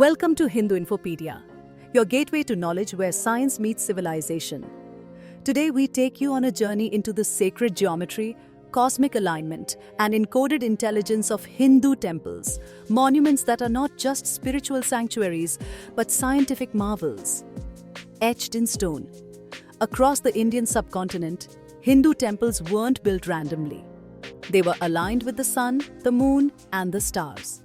Welcome to Hindu Infopedia, your gateway to knowledge where science meets civilization. Today we take you on a journey into the sacred geometry, cosmic alignment, and encoded intelligence of Hindu temples, monuments that are not just spiritual sanctuaries but scientific marvels. Etched in stone. Across the Indian subcontinent, Hindu temples weren't built randomly. They were aligned with the sun, the moon, and the stars.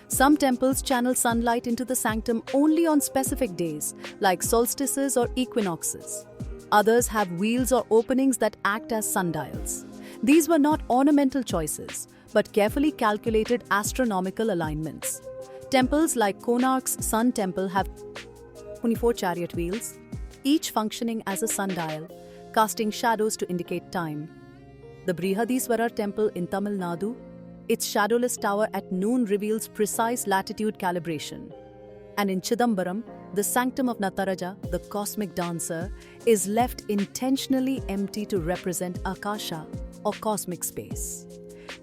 Some temples channel sunlight into the sanctum only on specific days, like solstices or equinoxes. Others have wheels or openings that act as sundials. These were not ornamental choices, but carefully calculated astronomical alignments. Temples like Konark's Sun Temple have 24 chariot wheels, each functioning as a sundial, casting shadows to indicate time. The Brihadiswarar Temple in Tamil Nadu, its shadowless tower at noon reveals precise latitude calibration. And in Chidambaram, the sanctum of Nataraja, the cosmic dancer, is left intentionally empty to represent Akasha, or cosmic space.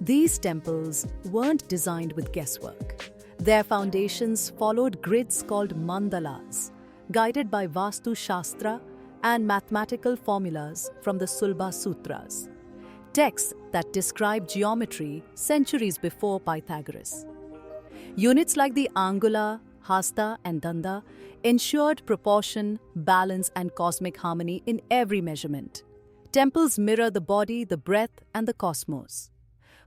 These temples weren't designed with guesswork. Their foundations followed grids called mandalas, guided by Vastu Shastra and mathematical formulas from the Sulba Sutras, texts that describe geometry centuries before Pythagoras. Units like the angula, hasta, and danda ensured proportion, balance, and cosmic harmony in every measurement. Temples mirror the body, the breath, and the cosmos.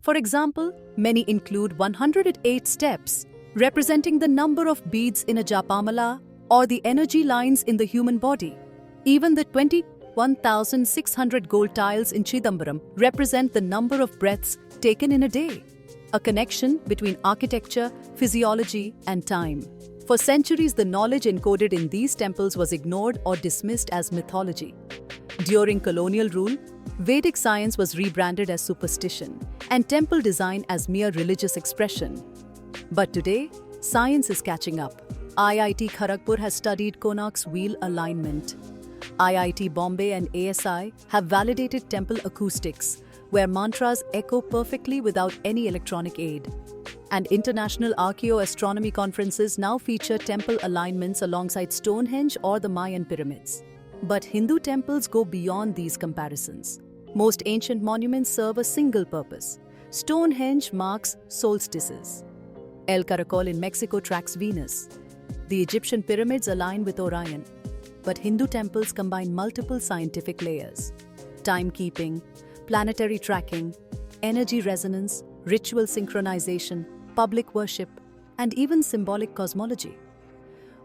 For example, many include 108 steps, representing the number of beads in a japamala or the energy lines in the human body. Even the 21,600 gold tiles in Chidambaram represent the number of breaths taken in a day, a connection between architecture, physiology, and time. For centuries, the knowledge encoded in these temples was ignored or dismissed as mythology. During colonial rule, Vedic science was rebranded as superstition and temple design as mere religious expression. But today, science is catching up. IIT Kharagpur has studied Konark's wheel alignment. IIT Bombay and ASI have validated temple acoustics, where mantras echo perfectly without any electronic aid. And international archaeoastronomy conferences now feature temple alignments alongside Stonehenge or the Mayan pyramids. But Hindu temples go beyond these comparisons. Most ancient monuments serve a single purpose. Stonehenge marks solstices. El Caracol in Mexico tracks Venus. The Egyptian pyramids align with Orion. But Hindu temples combine multiple scientific layers: timekeeping, planetary tracking, energy resonance, ritual synchronization, public worship, and even symbolic cosmology.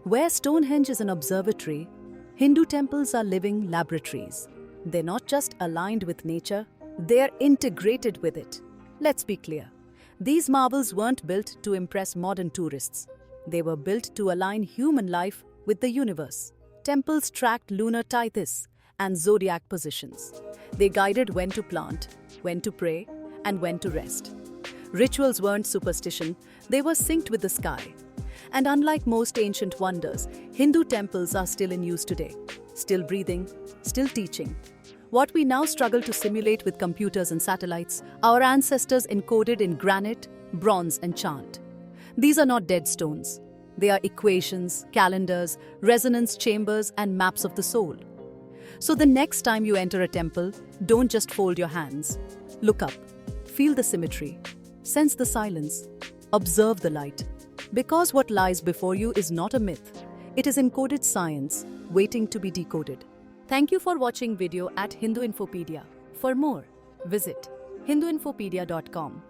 Where Stonehenge is an observatory, Hindu temples are living laboratories. They're not just aligned with nature, they're integrated with it. Let's be clear. These marvels weren't built to impress modern tourists. They were built to align human life with the universe. Temples tracked lunar tethys and zodiac positions. They guided when to plant, when to pray, and when to rest. Rituals weren't superstition, they were synced with the sky. And unlike most ancient wonders, Hindu temples are still in use today. Still breathing, still teaching. What we now struggle to simulate with computers and satellites, our ancestors encoded in granite, bronze, and chant. These are not dead stones. They are equations, calendars, resonance chambers, and maps of the soul. So the next time you enter a temple, don't just fold your hands. Look up, feel the symmetry, sense the silence, observe the light. Because what lies before you is not a myth. It is encoded science, waiting to be decoded. Thank you for watching video at Hindu Infopedia. For more, visit hinduinfopedia.com.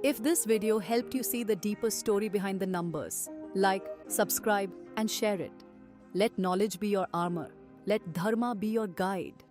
If this video helped you see the deeper story behind the numbers, like, subscribe, and share it. Let knowledge be your armor. Let dharma be your guide.